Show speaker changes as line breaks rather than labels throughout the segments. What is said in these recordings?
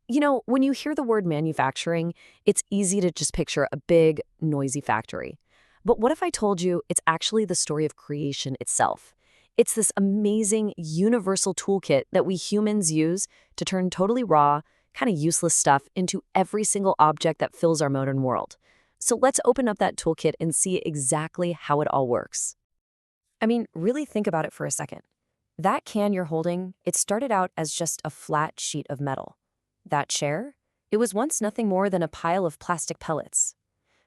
When you hear the word manufacturing, it's easy to just picture a big, noisy factory. But what if I told you it's actually the story of creation itself? It's this amazing, universal toolkit that we humans use to turn totally raw, kind of useless stuff into every single object that fills our modern world. So let's open up that toolkit and see exactly how it all works. I mean, really think about it for a second. That can you're holding, it started out as just a flat sheet of metal. That chair? It was once nothing more than a pile of plastic pellets.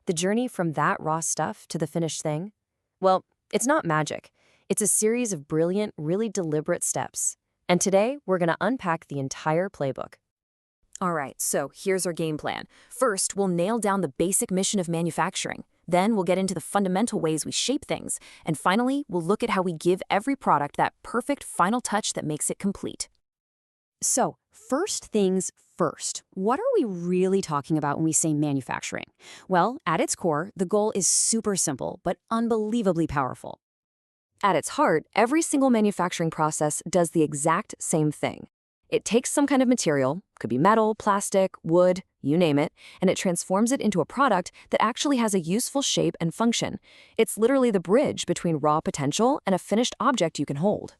The journey from that raw stuff to the finished thing? Well, it's not magic. It's a series of brilliant, really deliberate steps. And today, we're going to unpack the entire playbook. All right, so here's our game plan. First, we'll nail down the basic mission of manufacturing. Then we'll get into the fundamental ways we shape things. And finally, we'll look at how we give every product that perfect final touch that makes it complete.
So, first things first, what are we really talking about when we say manufacturing? Well, at its core, the goal is super simple, but unbelievably powerful.
At its heart, every single manufacturing process does the exact same thing. It takes some kind of material, could be metal, plastic, wood, you name it, and it transforms it into a product that actually has a useful shape and function. It's literally the bridge between raw potential and a finished object you can hold.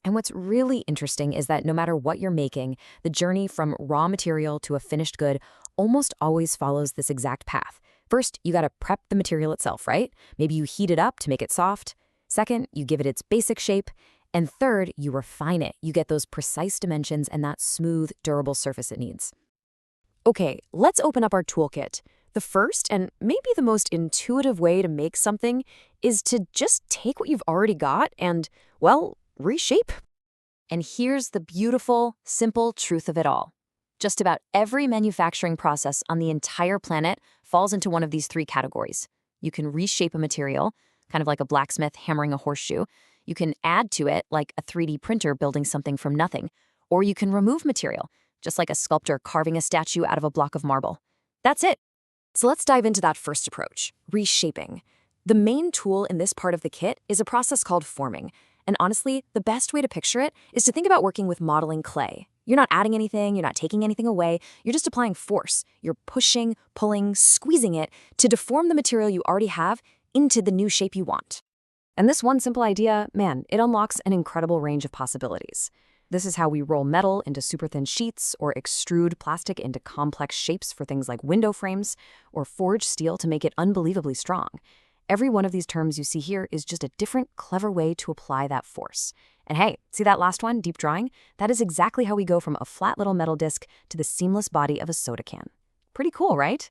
And what's really interesting is that no matter what you're making, the journey from raw material to a finished good almost always follows this exact path. First, you gotta prep the material itself, right? Maybe you heat it up to make it soft. Second, you give it its basic shape. And third, you refine it. You get those precise dimensions and that smooth, durable surface it needs. Okay, let's open up our toolkit. The first, and maybe the most intuitive way to make something is to just take what you've already got and, well, reshape. And here's the beautiful, simple truth of it all. Just about every manufacturing process on the entire planet falls into one of these three categories. You can reshape a material, kind of like a blacksmith hammering a horseshoe. You can add to it, like a 3D printer building something from nothing. Or you can remove material, just like a sculptor carving a statue out of a block of marble. That's it. So let's dive into that first approach, reshaping. The main tool in this part of the kit is a process called forming. And honestly, the best way to picture it is to think about working with modeling clay. You're not adding anything, you're not taking anything away, you're just applying force. You're pushing, pulling, squeezing it to deform the material you already have into the new shape you want. And this one simple idea, man, it unlocks an incredible range of possibilities. This is how we roll metal into super thin sheets, or extrude plastic into complex shapes for things like window frames, or forge steel to make it unbelievably strong. Every one of these terms you see here is just a different, clever way to apply that force. And hey, see that last one, deep drawing? That is exactly how we go from a flat little metal disc to the seamless body of a soda can. Pretty cool, right?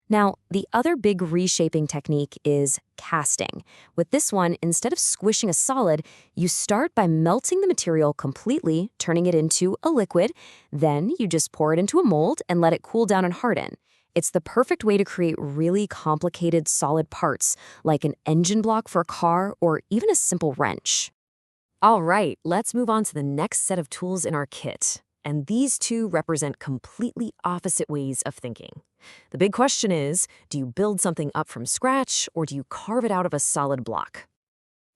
Now, the other big reshaping technique is casting. With this one, instead of squishing a solid, you start by melting the material completely, turning it into a liquid. Then you just pour it into a mold and let it cool down and harden. It's the perfect way to create really complicated solid parts, like an engine block for a car or even a simple wrench. All right, let's move on to the next set of tools in our kit. And these two represent completely opposite ways of thinking. The big question is, do you build something up from scratch or do you carve it out of a solid block?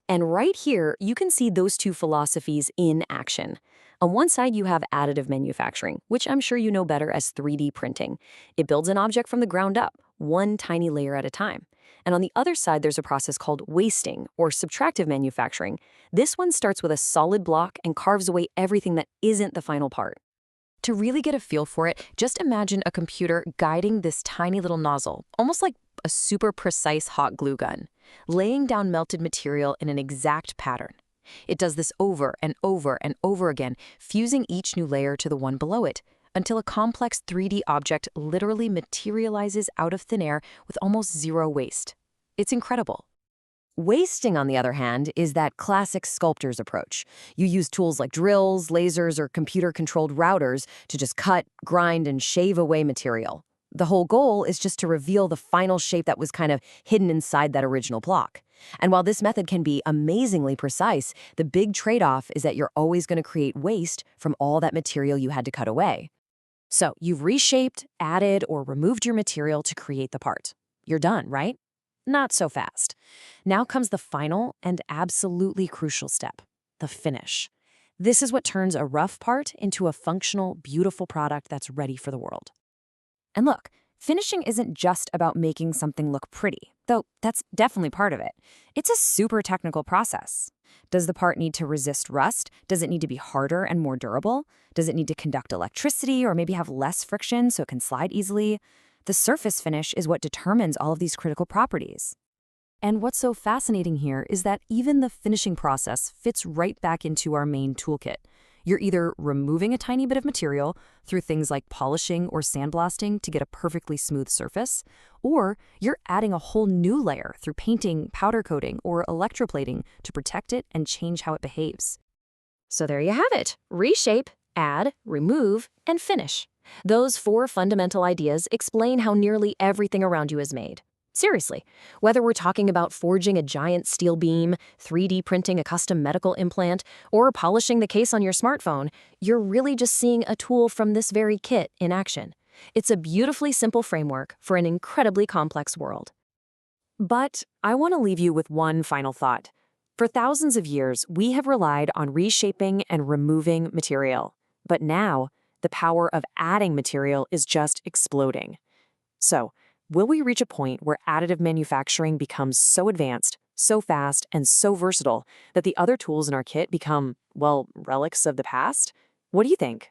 And right here, you can see those two philosophies in action. On one side, you have additive manufacturing, which I'm sure you know better as 3D printing. It builds an object from the ground up, one tiny layer at a time. And on the other side, there's a process called wasting, or subtractive manufacturing. This one starts with a solid block and carves away everything that isn't the final part. To really get a feel for it, just imagine a computer guiding this tiny little nozzle, almost like a super precise hot glue gun, laying down melted material in an exact pattern. It does this over and over and over again, fusing each new layer to the one below it, until a complex 3D object literally materializes out of thin air with almost zero waste. It's incredible. Wasting, on the other hand, is that classic sculptor's approach. You use tools like drills, lasers, or computer-controlled routers to just cut, grind, and shave away material. The whole goal is just to reveal the final shape that was kind of hidden inside that original block. And while this method can be amazingly precise, the big trade-off is that you're always going to create waste from all that material you had to cut away. So you've reshaped, added, or removed your material to create the part. You're done, right? Not so fast. Now comes the final and absolutely crucial step, the finish.
This is what turns a rough part into a functional, beautiful product that's ready for the world.
And look, finishing isn't just about making something look pretty, though that's definitely part of it. It's a super technical process. Does the part need to resist rust? Does it need to be harder and more durable? Does it need to conduct electricity or maybe have less friction so it can slide easily? The surface finish is what determines all of these critical properties. And what's so fascinating here is that even the finishing process fits right back into our main toolkit. You're either removing a tiny bit of material through things like polishing or sandblasting to get a perfectly smooth surface, or you're adding a whole new layer through painting, powder coating, or electroplating to protect it and change how it behaves. So there you have it. Reshape, add, remove, and finish. Those 4 fundamental ideas explain how nearly everything around you is made. Seriously, whether we're talking about forging a giant steel beam, 3D printing a custom medical implant, or polishing the case on your smartphone, you're really just seeing a tool from this very kit in action. It's a beautifully simple framework for an incredibly complex world. But I want to leave you with one final thought. For thousands of years, we have relied on reshaping and removing material. But now, the power of adding material is just exploding. So, will we reach a point where additive manufacturing becomes so advanced, so fast, and so versatile that the other tools in our kit become, well, relics of the past? What do you think?